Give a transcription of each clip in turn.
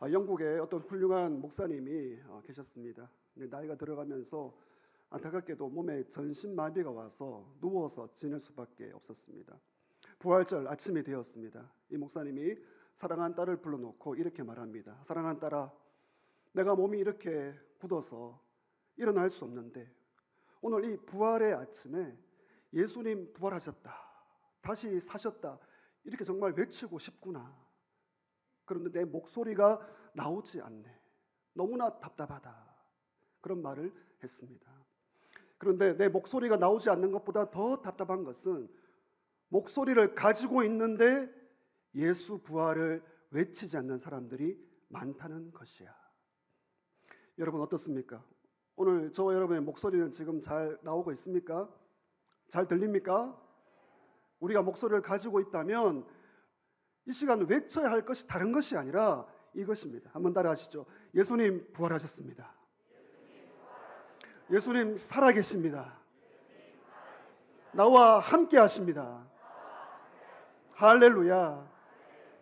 영국에 어떤 훌륭한 목사님이 계셨습니다. 근데 나이가 들어가면서 안타깝게도 몸에 전신마비가 와서 누워서 지낼 수밖에 없었습니다. 부활절 아침이 되었습니다. 이 목사님이 사랑한 딸을 불러놓고 이렇게 말합니다. 사랑한 딸아, 내가 몸이 이렇게 굳어서 일어날 수 없는데 오늘 이 부활의 아침에 예수님 부활하셨다, 다시 사셨다, 이렇게 정말 외치고 싶구나. 그런데 내 목소리가 나오지 않네. 너무나 답답하다. 그런 말을 했습니다. 그런데 내 목소리가 나오지 않는 것보다 더 답답한 것은 목소리를 가지고 있는데 예수 부활을 외치지 않는 사람들이 많다는 것이야. 여러분 어떻습니까? 오늘 저와 여러분의 목소리는 지금 잘 나오고 있습니까? 잘 들립니까? 우리가 목소리를 가지고 있다면 이 시간 외쳐야 할 것이 다른 것이 아니라 이것입니다. 한번 따라하시죠. 예수님 부활하셨습니다. 예수님 살아계십니다. 나와 함께 하십니다. 할렐루야.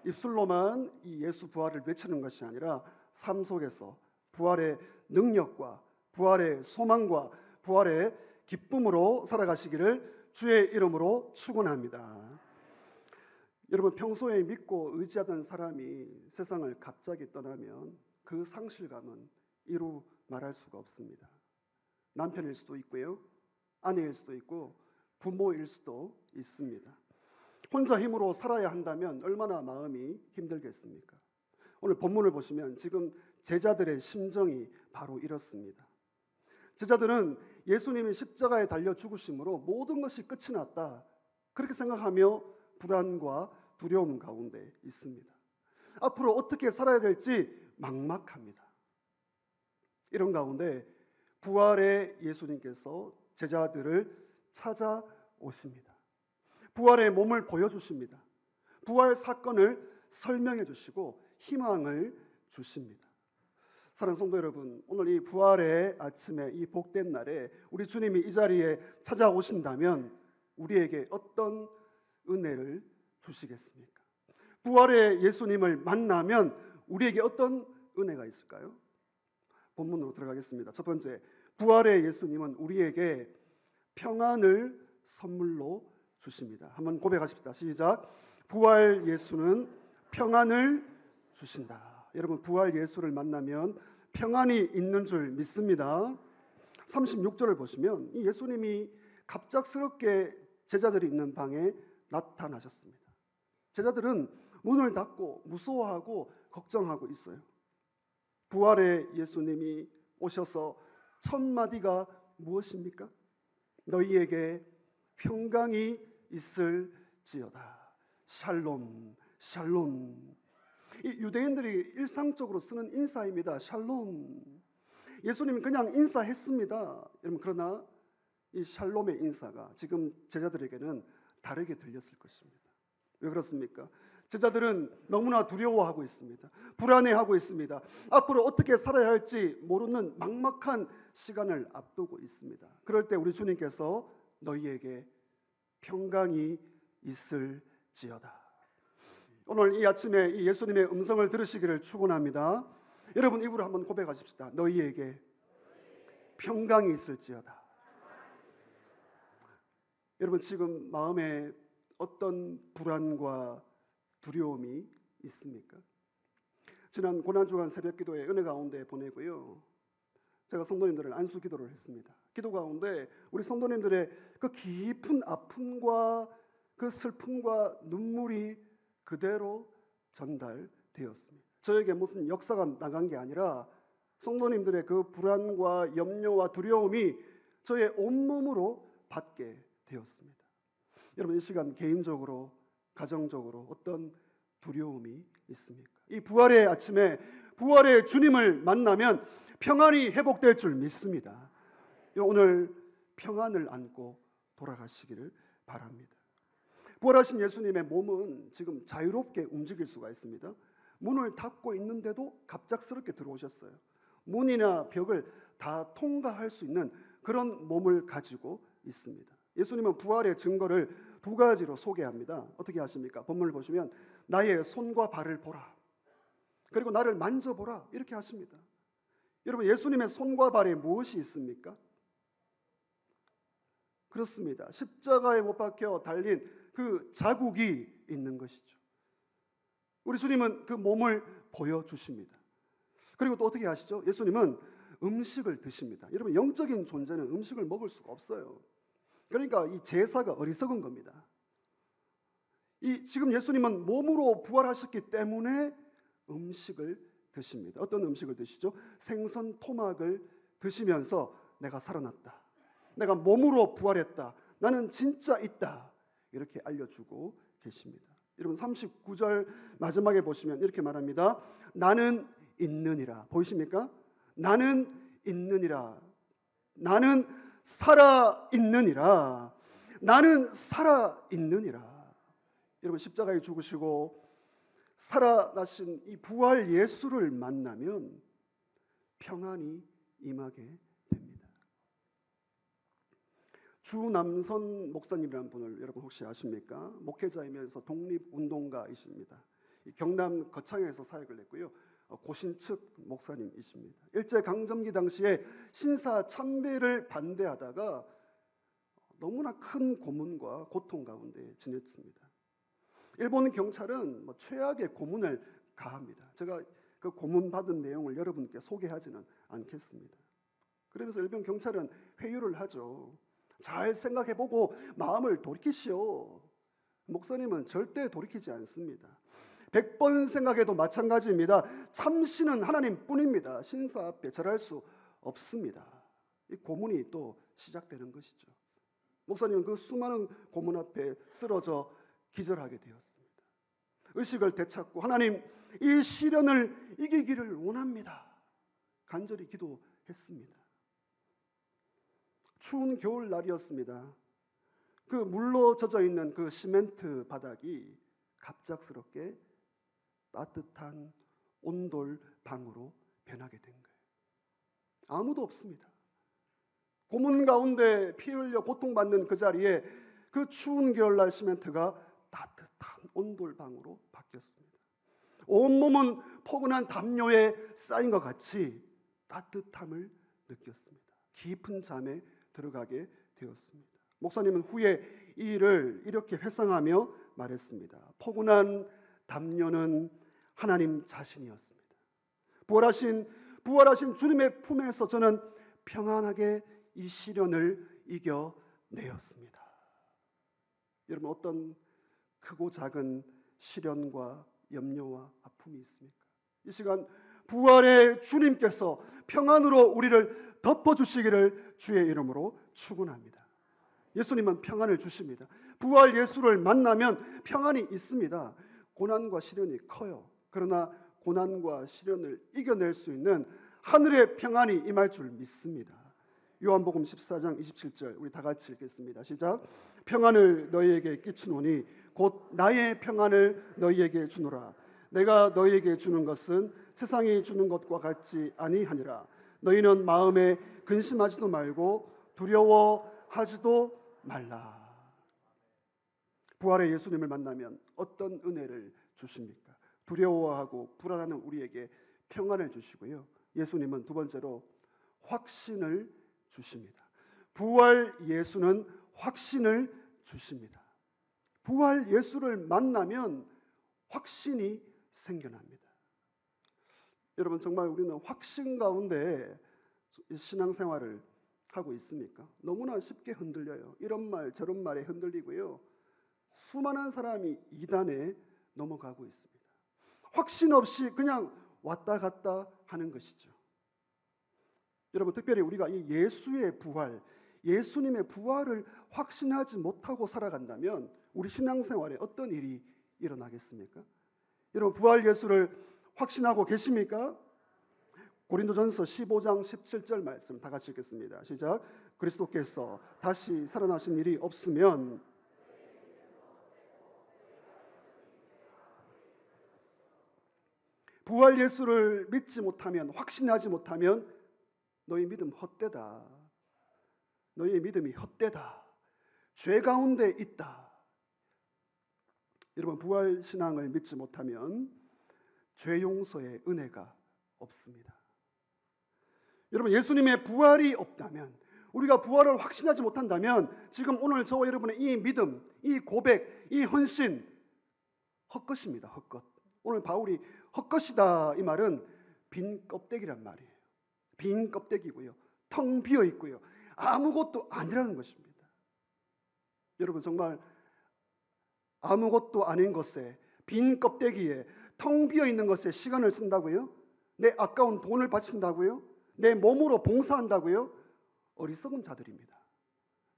입술로만 이 예수 부활을 외치는 것이 아니라 삶 속에서 부활의 능력과 부활의 소망과 부활의 기쁨으로 살아가시기를 주의 이름으로 축원합니다. 여러분, 평소에 믿고 의지하던 사람이 세상을 갑자기 떠나면 그 상실감은 이루 말할 수가 없습니다. 남편일 수도 있고요, 아내일 수도 있고 부모일 수도 있습니다. 혼자 힘으로 살아야 한다면 얼마나 마음이 힘들겠습니까? 오늘 본문을 보시면 지금 제자들의 심정이 바로 이렇습니다. 제자들은 예수님이 십자가에 달려 죽으심으로 모든 것이 끝이 났다, 그렇게 생각하며 불안과 두려움 가운데 있습니다. 앞으로 어떻게 살아야 될지 막막합니다. 이런 가운데 부활의 예수님께서 제자들을 찾아오십니다. 부활의 몸을 보여주십니다. 부활 사건을 설명해 주시고 희망을 주십니다. 사랑하는 성도 여러분, 오늘 이 부활의 아침에, 이 복된 날에 우리 주님이 이 자리에 찾아오신다면 우리에게 어떤 은혜를 주시겠습니까? 부활의 예수님을 만나면 우리에게 어떤 은혜가 있을까요? 본문으로 들어가겠습니다. 첫 번째, 부활의 예수님은 우리에게 평안을 선물로 주십니다. 한번 고백하십시다. 시작. 부활 예수는 평안을 주신다. 여러분, 부활 예수를 만나면 평안이 있는 줄 믿습니다. 36절을 보시면 이 예수님이 갑작스럽게 제자들이 있는 방에 나타나셨습니다. 제자들은 문을 닫고 무서워하고 걱정하고 있어요. 부활의 예수님이 오셔서 첫 마디가 무엇입니까? 너희에게 평강이 있을지어다. 샬롬, 샬롬. 이 유대인들이 일상적으로 쓰는 인사입니다. 샬롬. 예수님이 그냥 인사했습니다. 여러분, 그러나 이 샬롬의 인사가 지금 제자들에게는 다르게 들렸을 것입니다. 왜 그렇습니까? 제자들은 너무나 두려워하고 있습니다. 불안해하고 있습니다. 앞으로 어떻게 살아야 할지 모르는 막막한 시간을 앞두고 있습니다. 그럴 때 우리 주님께서 너희에게 평강이 있을지어다. 오늘 이 아침에 이 예수님의 음성을 들으시기를 축원합니다. 여러분, 입으로 한번 고백하십시다. 너희에게 평강이 있을지어다. 여러분, 지금 마음에 어떤 불안과 두려움이 있습니까? 지난 고난주간 새벽기도에 은혜 가운데 보내고요, 제가 성도님들을 안수 기도를 했습니다. 기도 가운데 우리 성도님들의 그 깊은 아픔과 그 슬픔과 눈물이 그대로 전달되었습니다. 저에게 무슨 역사가 나간 게 아니라 성도님들의 그 불안과 염려와 두려움이 저의 온몸으로 받게 되었습니다. 여러분, 이 시간 개인적으로, 가정적으로 어떤 두려움이 있습니까? 이 부활의 아침에 부활의 주님을 만나면 평안이 회복될 줄 믿습니다. 오늘 평안을 안고 돌아가시기를 바랍니다. 부활하신 예수님의 몸은 지금 자유롭게 움직일 수가 있습니다. 문을 닫고 있는데도 갑작스럽게 들어오셨어요. 문이나 벽을 다 통과할 수 있는 그런 몸을 가지고 있습니다. 예수님은 부활의 증거를 두 가지로 소개합니다. 어떻게 하십니까? 본문을 보시면 나의 손과 발을 보라. 그리고 나를 만져보라 이렇게 하십니다. 여러분, 예수님의 손과 발에 무엇이 있습니까? 그렇습니다. 십자가에 못 박혀 달린 그 자국이 있는 것이죠. 우리 주님은 그 몸을 보여주십니다. 그리고 또 어떻게 하시죠? 예수님은 음식을 드십니다. 여러분, 영적인 존재는 음식을 먹을 수가 없어요. 그러니까 이 제사가 어리석은 겁니다. 지금 예수님은 몸으로 부활하셨기 때문에 음식을 드십니다. 어떤 음식을 드시죠? 생선 토막을 드시면서 내가 살아났다, 내가 몸으로 부활했다, 나는 진짜 있다, 이렇게 알려주고 계십니다. 여러분, 39절 마지막에 보시면 이렇게 말합니다. 나는 있느니라. 보이십니까? 나는 있느니라. 나는 살아있느니라. 나는 살아있느니라. 여러분, 십자가에 죽으시고 살아나신 이 부활 예수를 만나면 평안이 임하게 됩니다. 주남선 목사님이라는 분을 여러분 혹시 아십니까? 목회자이면서 독립운동가이십니다. 경남 거창에서 사역을 했고요. 고신측 목사님이십니다. 일제강점기 당시에 신사 참배를 반대하다가 너무나 큰 고문과 고통 가운데 지냈습니다. 일본 경찰은 최악의 고문을 가합니다. 제가 그 고문 받은 내용을 여러분께 소개하지는 않겠습니다. 그러면서 일본 경찰은 회유를 하죠. 잘 생각해보고 마음을 돌이키시오. 목사님은 절대 돌이키지 않습니다. 100번 생각해도 마찬가지입니다. 참신은 하나님뿐입니다. 신사 앞에 절할 수 없습니다. 이 고문이 또 시작되는 것이죠. 목사님은 그 수많은 고문 앞에 쓰러져 기절하게 되었습니다. 의식을 되찾고 하나님, 이 시련을 이기기를 원합니다, 간절히 기도했습니다. 추운 겨울날이었습니다. 그 물로 젖어 있는 그 시멘트 바닥이 갑작스럽게 따뜻한 온돌 방으로 변하게 된 거예요. 아무도 없습니다. 고문 가운데 피 흘려 고통받는 그 자리에 그 추운 겨울날 시멘트가 따뜻한 온돌방으로 바뀌었습니다. 온몸은 포근한 담요에 쌓인 것 같이 따뜻함을 느꼈습니다. 깊은 잠에 들어가게 되었습니다. 목사님은 후에 이 일을 이렇게 회상하며 말했습니다. 포근한 담요는 하나님 자신이었습니다. 부활하신 주님의 품에서 저는 평안하게 이 시련을 이겨내었습니다. 여러분, 어떤 크고 작은 시련과 염려와 아픔이 있습니까? 이 시간 부활의 주님께서 평안으로 우리를 덮어주시기를 주의 이름으로 축원합니다. 예수님은 평안을 주십니다. 부활 예수를 만나면 평안이 있습니다. 고난과 시련이 커요. 그러나 고난과 시련을 이겨낼 수 있는 하늘의 평안이 임할 줄 믿습니다. 요한복음 14장 27절 우리 다 같이 읽겠습니다. 시작. 평안을 너희에게 끼치노니 곧 나의 평안을 너희에게 주노라. 내가 너희에게 주는 것은 세상이 주는 것과 같지 아니하니라. 너희는 마음에 근심하지도 말고 두려워하지도 말라. 부활의 예수님을 만나면 어떤 은혜를 주십니까? 두려워하고 불안하는 우리에게 평안을 주시고요. 예수님은 두 번째로 확신을 주십니다. 부활 예수는 확신을 주십니다. 부활 예수를 만나면 확신이 생겨납니다. 여러분, 정말 우리는 확신 가운데 신앙생활을 하고 있습니까? 너무나 쉽게 흔들려요. 이런 말 저런 말에 흔들리고요. 수많은 사람이 이단에 넘어가고 있습니다. 확신 없이 그냥 왔다 갔다 하는 것이죠. 여러분, 특별히 우리가 이 예수의 부활, 예수님의 부활을 확신하지 못하고 살아간다면 우리 신앙생활에 어떤 일이 일어나겠습니까? 여러분, 부활 예수를 확신하고 계십니까? 고린도전서 15장 17절 말씀 다 같이 읽겠습니다. 시작. 그리스도께서 다시 살아나신 일이 없으면 부활 예수를 믿지 못하면, 확신하지 못하면 너희 믿음 헛되다. 너희의 믿음이 헛되다. 죄 가운데 있다. 여러분, 부활 신앙을 믿지 못하면 죄 용서의 은혜가 없습니다. 여러분, 예수님의 부활이 없다면, 우리가 부활을 확신하지 못한다면 지금 오늘 저와 여러분의 이 믿음, 이 고백, 이 헌신 헛것입니다. 헛것. 오늘 바울이 헛것이다 이 말은 빈 껍데기란 말이에요. 빈 껍데기고요, 텅 비어 있고요, 아무것도 아니라는 것입니다. 여러분, 정말 아무것도 아닌 것에, 빈 껍데기에, 텅 비어 있는 것에 시간을 쓴다고요? 내 아까운 돈을 바친다고요? 내 몸으로 봉사한다고요? 어리석은 자들입니다.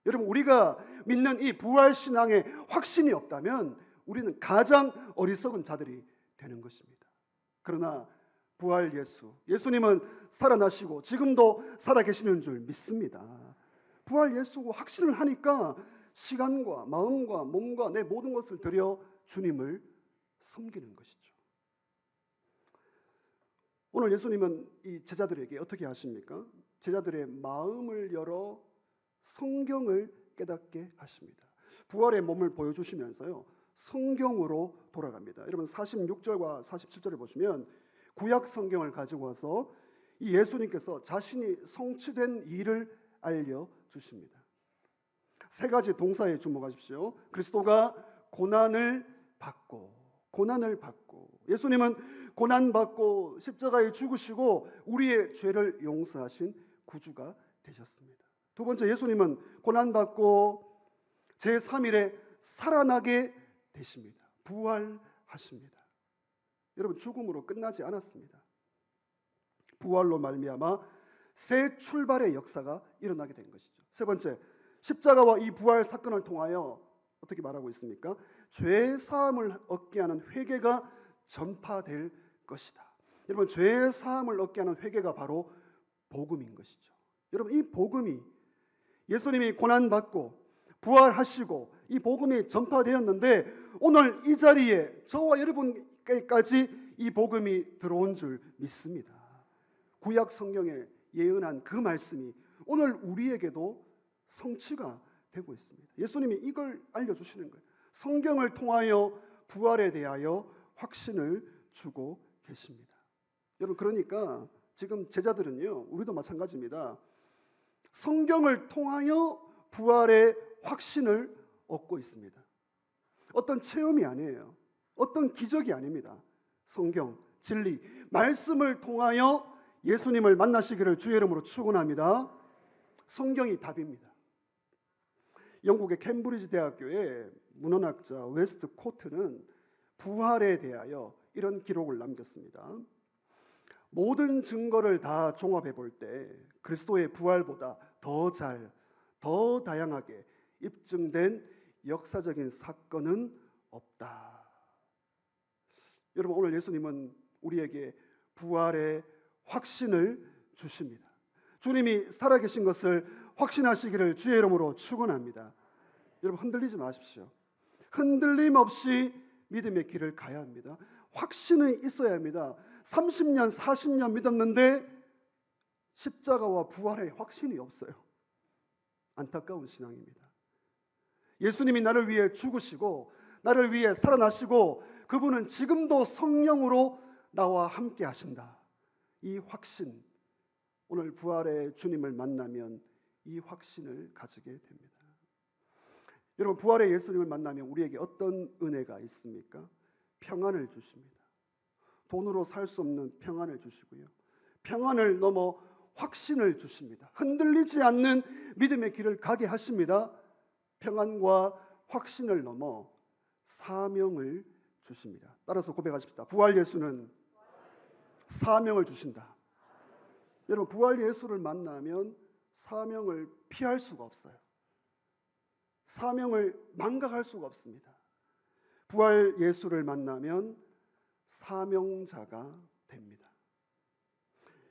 여러분, 우리가 믿는 이 부활신앙의 확신이 없다면 우리는 가장 어리석은 자들이 되는 것입니다. 그러나 부활 예수님은 살아나시고 지금도 살아계시는 줄 믿습니다. 부활 예수고 확신을 하니까 시간과 마음과 몸과 내 모든 것을 들여 주님을 섬기는 것이죠. 오늘 예수님은 이 제자들에게 어떻게 하십니까? 제자들의 마음을 열어 성경을 깨닫게 하십니다. 부활의 몸을 보여주시면서요, 성경으로 돌아갑니다. 여러분, 46절과 47절을 보시면 구약 성경을 가지고 와서 이 예수님께서 자신이 성취된 일을 알려주십니다. 세 가지 동사에 주목하십시오. 그리스도가 고난을 받고, 예수님은 고난받고 십자가에 죽으시고 우리의 죄를 용서하신 구주가 되셨습니다. 두 번째, 예수님은 고난받고 제3일에 살아나게 되십니다. 부활하십니다. 여러분, 죽음으로 끝나지 않았습니다. 부활로 말미암아 새 출발의 역사가 일어나게 된 것이죠. 세 번째, 십자가와 이 부활 사건을 통하여 어떻게 말하고 있습니까? 죄 사함을 얻게 하는 회개가 전파될 것이다. 여러분, 죄 사함을 얻게 하는 회개가 바로 복음인 것이죠. 여러분, 이 복음이, 예수님이 고난받고 부활하시고 이 복음이 전파되었는데 오늘 이 자리에 저와 여러분께까지 이 복음이 들어온 줄 믿습니다. 구약 성경에 예언한 그 말씀이 오늘 우리에게도 성취가 되고 있습니다. 예수님이 이걸 알려주시는 거예요. 성경을 통하여 부활에 대하여 확신을 주고 계십니다. 여러분, 그러니까 지금 제자들은요, 우리도 마찬가지입니다. 성경을 통하여 부활의 확신을 얻고 있습니다. 어떤 체험이 아니에요. 어떤 기적이 아닙니다. 성경, 진리, 말씀을 통하여 예수님을 만나시기를 주의 이름으로 축원합니다. 성경이 답입니다. 영국의 캠브리지 대학교의 문헌학자 웨스트 코트는 부활에 대하여 이런 기록을 남겼습니다. 모든 증거를 다 종합해 볼 때 그리스도의 부활보다 더 다양하게 입증된 역사적인 사건은 없다. 여러분, 오늘 예수님은 우리에게 부활의 확신을 주십니다. 주님이 살아계신 것을 확신하시기를 주의 이름으로 축원합니다. 여러분, 흔들리지 마십시오. 흔들림 없이 믿음의 길을 가야 합니다. 확신이 있어야 합니다. 30년, 40년 믿었는데 십자가와 부활의 확신이 없어요. 안타까운 신앙입니다. 예수님이 나를 위해 죽으시고 나를 위해 살아나시고 그분은 지금도 성령으로 나와 함께 하신다. 이 확신, 오늘 부활의 주님을 만나면 이 확신을 가지게 됩니다. 여러분, 부활의 예수님을 만나면 우리에게 어떤 은혜가 있습니까? 평안을 주십니다. 돈으로 살 수 없는 평안을 주시고요, 평안을 넘어 확신을 주십니다. 흔들리지 않는 믿음의 길을 가게 하십니다. 평안과 확신을 넘어 사명을 주십니다. 따라서 고백하십시다. 부활 예수는 사명을 주신다. 여러분, 부활 예수를 만나면 사명을 피할 수가 없어요. 사명을 망각할 수가 없습니다. 부활 예수를 만나면 사명자가 됩니다.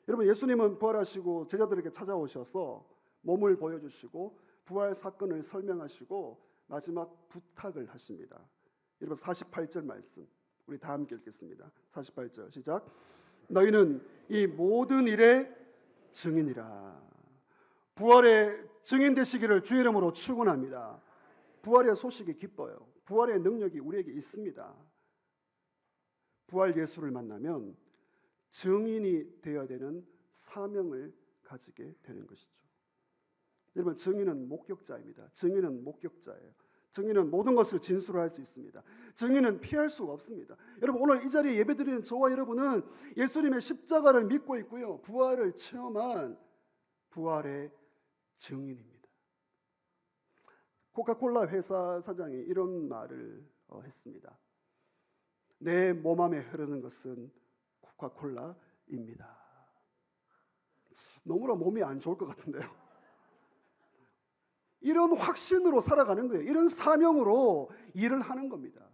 여러분, 예수님은 부활하시고 제자들에게 찾아오셔서 몸을 보여주시고 부활 사건을 설명하시고 마지막 부탁을 하십니다. 여러분, 48절 말씀 우리 다 함께 읽겠습니다. 48절 시작. 너희는 이 모든 일의 증인이라. 부활의 증인 되시기를 주의 이름으로 축원합니다. 부활의 소식이 기뻐요. 부활의 능력이 우리에게 있습니다. 부활 예수를 만나면 증인이 되어야 되는 사명을 가지게 되는 것이죠. 여러분, 증인은 목격자입니다. 증인은 목격자예요. 증인은 모든 것을 진술할 수 있습니다. 증인은 피할 수가 없습니다. 여러분, 오늘 이 자리에 예배드리는 저와 여러분은 예수님의 십자가를 믿고 있고요, 부활을 체험한 부활의 증인입니다. 코카콜라 회사 사장이 이런 말을 했습니다. 내 몸 안에 흐르는 것은 코카콜라입니다. 너무나 몸이 안 좋을 것 같은데요. 이런 확신으로 살아가는 거예요. 이런 사명으로 일을 하는 겁니다.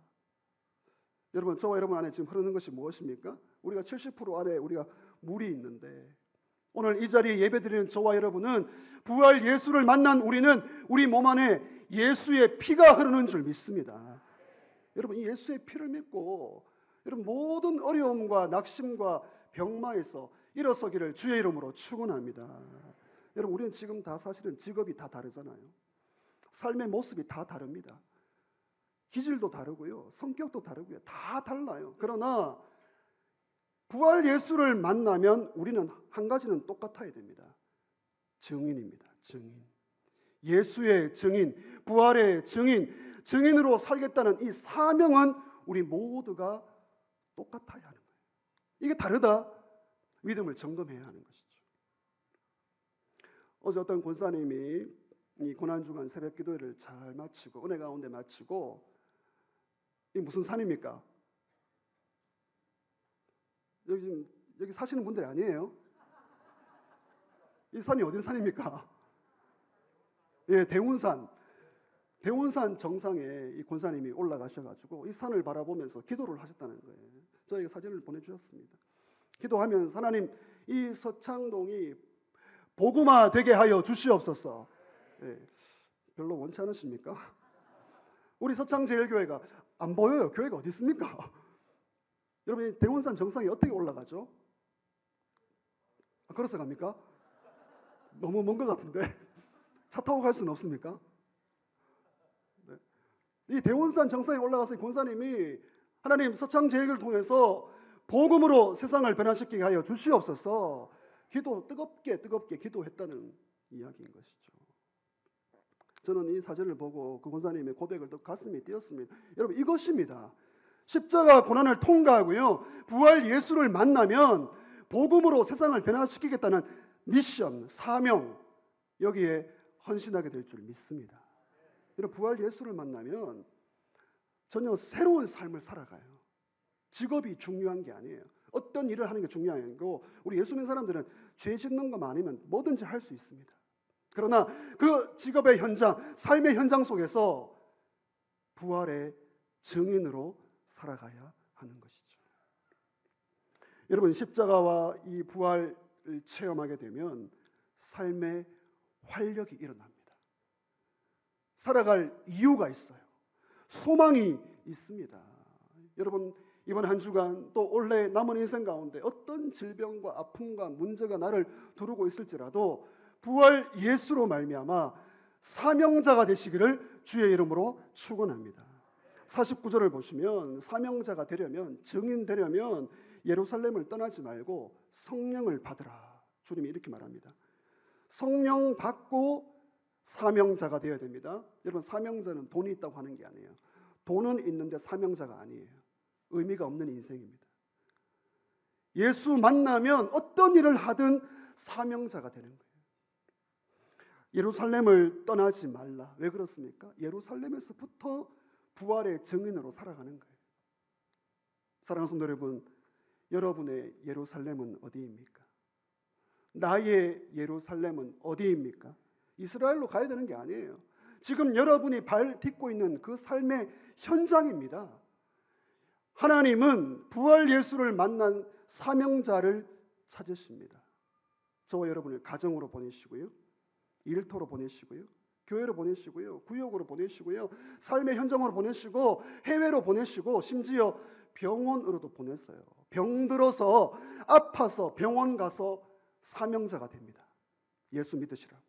여러분, 저와 여러분 안에 지금 흐르는 것이 무엇입니까? 우리가 70% 안에 우리가 물이 있는데, 오늘 이 자리에 예배드리는 저와 여러분은 부활 예수를 만난 우리는 우리 몸 안에 예수의 피가 흐르는 줄 믿습니다. 여러분, 이 예수의 피를 믿고 여러분 모든 어려움과 낙심과 병마에서 일어서기를 주의 이름으로 축원합니다. 여러분, 우리는 지금 다 사실은 직업이 다 다르잖아요. 삶의 모습이 다 다릅니다. 기질도 다르고요, 성격도 다르고요, 다 달라요. 그러나 부활 예수를 만나면 우리는 한 가지는 똑같아야 됩니다. 증인입니다. 증인. 예수의 증인, 부활의 증인, 증인으로 살겠다는 이 사명은 우리 모두가 똑같아야 하는 거예요. 이게 다르다, 믿음을 점검해야 하는 것이죠. 어제 어떤 권사님이 이 고난주간 새벽 기도회를 잘 마치고 은혜 가운데 마치고, 이 무슨 산입니까? 여기 사시는 분들이 아니에요. 이 산이 어디 산입니까? 예, 대운산. 대운산 정상에 이 권사님이 올라가셔가지고 이 산을 바라보면서 기도를 하셨다는 거예요. 저에게 사진을 보내주셨습니다. 기도하면서 하나님, 이 서창동이 복음화 되게 하여 주시옵소서. 예, 별로 원치 않으십니까? 우리 서창제일교회가 안 보여요. 교회가 어디 있습니까? 여러분, 대원산 정상에 어떻게 올라가죠? 걸어서 갑니까? 너무 먼 것 같은데 차 타고 갈 수는 없습니까? 네. 이 대원산 정상에 올라가서 권사님이 하나님, 서창제일교회를 통해서 복음으로 세상을 변화시키게 하여 주시옵소서, 뜨겁게 기도했다는 이야기인 것이죠. 저는 이 사진을 보고 그 권사님의 고백을 또 가슴이 뛰었습니다. 여러분, 이것입니다. 십자가 고난을 통과하고요, 부활 예수를 만나면 복음으로 세상을 변화시키겠다는 미션, 사명, 여기에 헌신하게 될 줄 믿습니다. 여러분, 부활 예수를 만나면 전혀 새로운 삶을 살아가요. 직업이 중요한 게 아니에요. 어떤 일을 하는 게 중요한 게 아니고, 우리 예수 믿는 사람들은 죄 짓는 것만 아니면 뭐든지 할 수 있습니다. 그러나 그 직업의 현장, 삶의 현장 속에서 부활의 증인으로 살아가야 하는 것이죠. 여러분, 십자가와 이 부활을 체험하게 되면 삶의 활력이 일어납니다. 살아갈 이유가 있어요. 소망이 있습니다. 여러분, 이번 한 주간 또 올해 남은 인생 가운데 어떤 질병과 아픔과 문제가 나를 두르고 있을지라도 부활 예수로 말미암아 사명자가 되시기를 주의 이름으로 축원합니다. 49절을 보시면 사명자가 되려면, 증인 되려면 예루살렘을 떠나지 말고 성령을 받으라. 주님이 이렇게 말합니다. 성령 받고 사명자가 되어야 됩니다. 여러분, 사명자는 돈이 있다고 하는 게 아니에요. 돈은 있는데 사명자가 아니에요. 의미가 없는 인생입니다. 예수 만나면 어떤 일을 하든 사명자가 되는 거예요. 예루살렘을 떠나지 말라. 왜 그렇습니까? 예루살렘에서부터 부활의 증인으로 살아가는 거예요. 사랑하는 성도 여러분, 여러분의 예루살렘은 어디입니까? 나의 예루살렘은 어디입니까? 이스라엘로 가야 되는 게 아니에요. 지금 여러분이 발 딛고 있는 그 삶의 현장입니다. 하나님은 부활 예수를 만난 사명자를 찾으십니다. 저와 여러분을 가정으로 보내시고요, 일터로 보내시고요, 교회로 보내시고요, 구역으로 보내시고요, 삶의 현장으로 보내시고, 해외로 보내시고, 심지어 병원으로도 보냈어요. 병들어서 아파서 병원 가서 사명자가 됩니다. 예수 믿으시라고.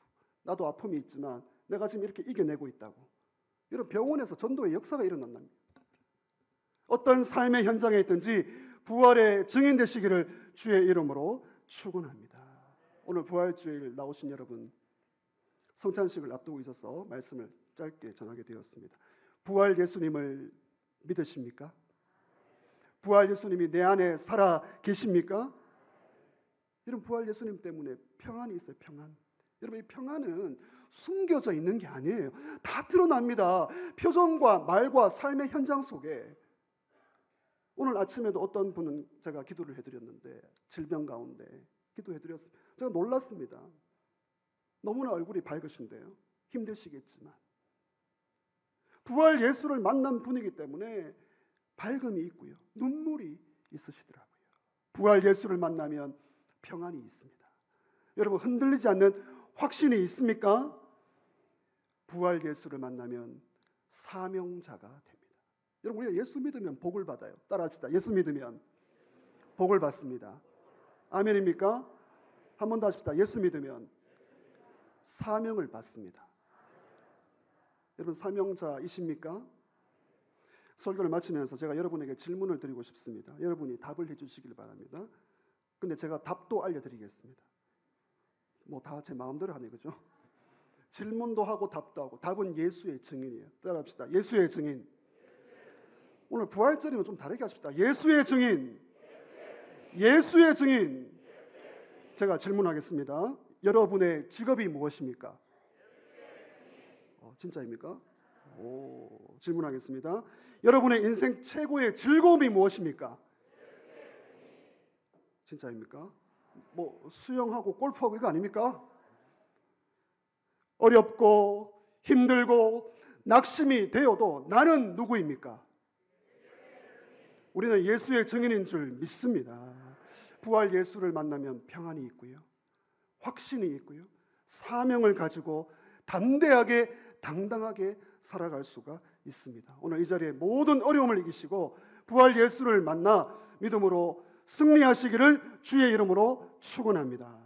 나도 아픔이 있지만 내가 지금 이렇게 이겨내고 있다고. 이런 병원에서 전도의 역사가 일어난답니다. 어떤 삶의 현장에 있든지 부활의 증인 되시기를 주의 이름으로 축원합니다. 오늘 부활주일 나오신 여러분, 성찬식을 앞두고 있어서 말씀을 짧게 전하게 되었습니다. 부활 예수님을 믿으십니까? 부활 예수님이 내 안에 살아 계십니까? 여러분, 부활 예수님 때문에 평안이 있어요. 평안. 여러분, 이 평안은 숨겨져 있는 게 아니에요. 다 드러납니다. 표정과 말과 삶의 현장 속에. 오늘 아침에도 어떤 분은 제가 기도를 해드렸는데, 질병 가운데 기도해드렸습니다. 제가 놀랐습니다. 너무나 얼굴이 밝으신데요. 힘드시겠지만 부활 예수를 만난 분이기 때문에 밝음이 있고요, 눈물이 있으시더라고요. 부활 예수를 만나면 평안이 있습니다. 여러분, 흔들리지 않는 확신이 있습니까? 부활 예수를 만나면 사명자가 됩니다. 여러분, 우리가 예수 믿으면 복을 받아요. 따라합시다. 예수 믿으면 복을 받습니다. 아멘입니까? 한 번 더 하십시다. 예수 믿으면 사명을 받습니다. 여러분, 사명자이십니까? 설교를 마치면서 제가 여러분에게 질문을 드리고 싶습니다. 여러분이 답을 해주시길 바랍니다. 근데 제가 답도 알려드리겠습니다. 뭐 다 제 마음대로 하네, 그죠? 질문도 하고 답도 하고. 답은 예수의 증인이에요. 따라합시다. 예수의 증인. 오늘 부활절이면 좀 다르게 하십시다. 예수의 증인. 예수의 증인. 제가 질문하겠습니다. 여러분의 직업이 무엇입니까? 진짜입니까? 질문하겠습니다. 여러분의 인생 최고의 즐거움이 무엇입니까? 진짜입니까? 뭐 수영하고 골프하고 이거 아닙니까? 어렵고 힘들고 낙심이 되어도 나는 누구입니까? 우리는 예수의 증인인 줄 믿습니다. 부활 예수를 만나면 평안이 있고요, 확신이 있고요, 사명을 가지고 담대하게 당당하게 살아갈 수가 있습니다. 오늘 이 자리에 모든 어려움을 이기시고 부활 예수를 만나 믿음으로 승리하시기를 주의 이름으로 축원합니다.